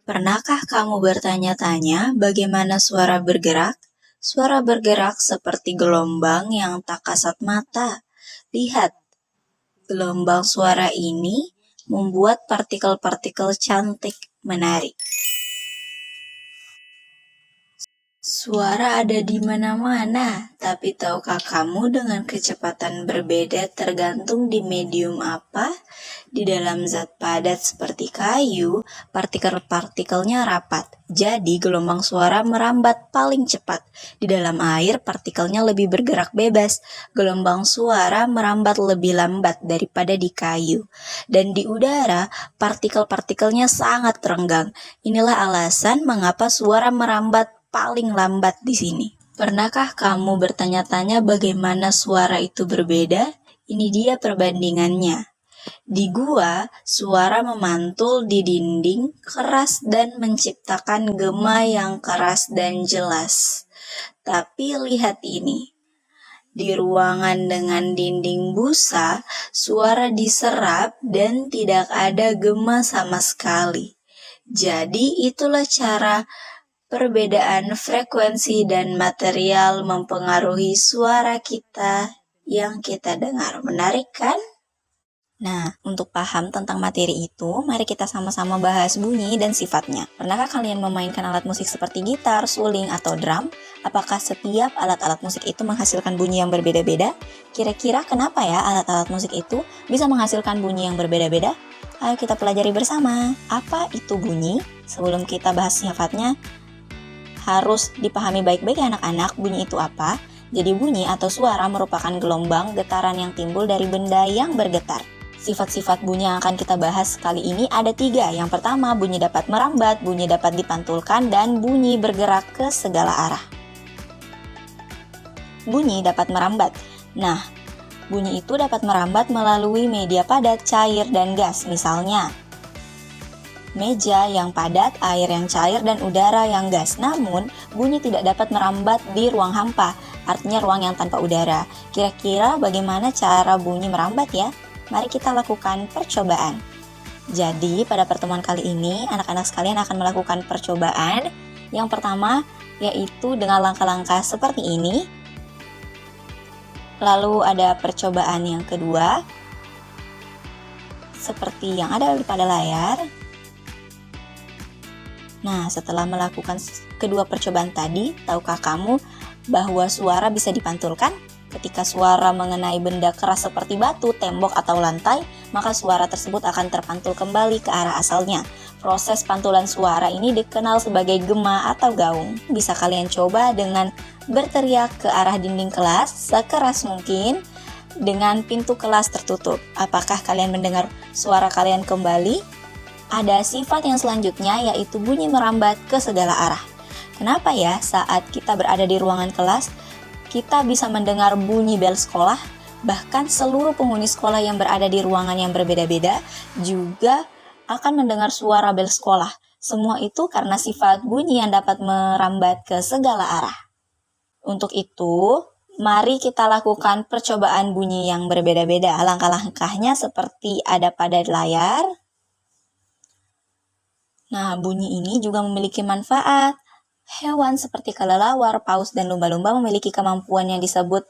Pernahkah kamu bertanya-tanya bagaimana suara bergerak? Suara bergerak seperti gelombang yang tak kasat mata. Lihat, gelombang suara ini membuat partikel-partikel cantik menarik. Suara ada di mana-mana, tapi tahukah kamu dengan kecepatan berbeda tergantung di medium apa? Di dalam zat padat seperti kayu, partikel-partikelnya rapat. Jadi gelombang suara merambat paling cepat. Di dalam air, partikelnya lebih bergerak bebas. Gelombang suara merambat lebih lambat daripada di kayu. Dan di udara, partikel-partikelnya sangat renggang. Inilah alasan mengapa suara merambat paling lambat di sini. Pernahkah kamu bertanya-tanya bagaimana suara itu berbeda? Ini dia perbandingannya. Di gua, suara memantul di dinding keras dan menciptakan gema yang keras dan jelas. Tapi lihat ini. Di ruangan dengan dinding busa, suara diserap dan tidak ada gema sama sekali. Jadi itulah cara perbedaan frekuensi dan material mempengaruhi suara kita yang kita dengar. Menarik kan? Nah, untuk paham tentang materi itu, mari kita sama-sama bahas bunyi dan sifatnya. Pernahkah kalian memainkan alat musik seperti gitar, suling, atau drum? Apakah setiap alat-alat musik itu menghasilkan bunyi yang berbeda-beda? Kira-kira kenapa ya alat-alat musik itu bisa menghasilkan bunyi yang berbeda-beda? Ayo kita pelajari bersama. Apa itu bunyi? Sebelum kita bahas sifatnya, harus dipahami baik-baik ya anak-anak, bunyi itu apa? Jadi bunyi atau suara merupakan gelombang getaran yang timbul dari benda yang bergetar. Sifat-sifat bunyi yang akan kita bahas kali ini ada 3. Yang pertama, bunyi dapat merambat, bunyi dapat dipantulkan, dan bunyi bergerak ke segala arah. Bunyi dapat merambat. Nah, bunyi itu dapat merambat melalui media padat, cair, dan gas. Misalnya, meja yang padat, air yang cair, dan udara yang gas. Namun, bunyi tidak dapat merambat di ruang hampa, artinya ruang yang tanpa udara. Kira-kira bagaimana cara bunyi merambat ya? Mari kita lakukan percobaan. Jadi, pada pertemuan kali ini, anak-anak sekalian akan melakukan percobaan. Yang pertama, yaitu dengan langkah-langkah seperti ini. Lalu ada percobaan yang kedua, seperti yang ada pada layar. Nah, setelah melakukan kedua percobaan tadi, tahukah kamu bahwa suara bisa dipantulkan? Ketika suara mengenai benda keras seperti batu, tembok, atau lantai, maka suara tersebut akan terpantul kembali ke arah asalnya. Proses pantulan suara ini dikenal sebagai gema atau gaung. Bisa kalian coba dengan berteriak ke arah dinding kelas sekeras mungkin dengan pintu kelas tertutup. Apakah kalian mendengar suara kalian kembali? Ada sifat yang selanjutnya, yaitu bunyi merambat ke segala arah. Kenapa ya saat kita berada di ruangan kelas, kita bisa mendengar bunyi bel sekolah? Bahkan seluruh penghuni sekolah yang berada di ruangan yang berbeda-beda juga akan mendengar suara bel sekolah. Semua itu karena sifat bunyi yang dapat merambat ke segala arah. Untuk itu, mari kita lakukan percobaan bunyi yang berbeda-beda. Langkah-langkahnya seperti ada pada layar. Nah, bunyi ini juga memiliki manfaat. Hewan seperti kelelawar, paus, dan lumba-lumba memiliki kemampuan yang disebut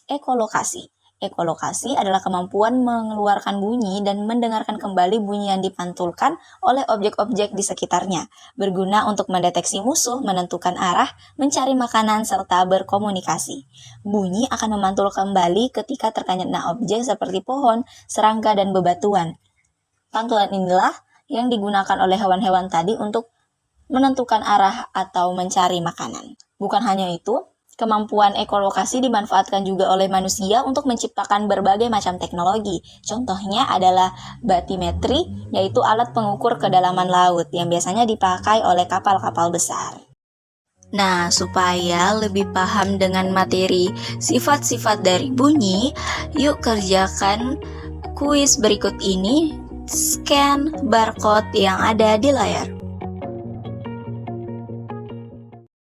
ekolokasi. Ekolokasi adalah kemampuan mengeluarkan bunyi dan mendengarkan kembali bunyi yang dipantulkan oleh objek-objek di sekitarnya, berguna untuk mendeteksi musuh, menentukan arah, mencari makanan, serta berkomunikasi. Bunyi akan memantul kembali ketika terkena objek seperti pohon, serangga, dan bebatuan. Pantulan inilah yang digunakan oleh hewan-hewan tadi untuk menentukan arah atau mencari makanan. Bukan hanya itu, kemampuan ekolokasi dimanfaatkan juga oleh manusia untuk menciptakan berbagai macam teknologi. Contohnya adalah batimetri, yaitu alat pengukur kedalaman laut yang biasanya dipakai oleh kapal-kapal besar. Nah, supaya lebih paham dengan materi sifat-sifat dari bunyi, yuk kerjakan kuis berikut ini. Scan barcode yang ada di layar.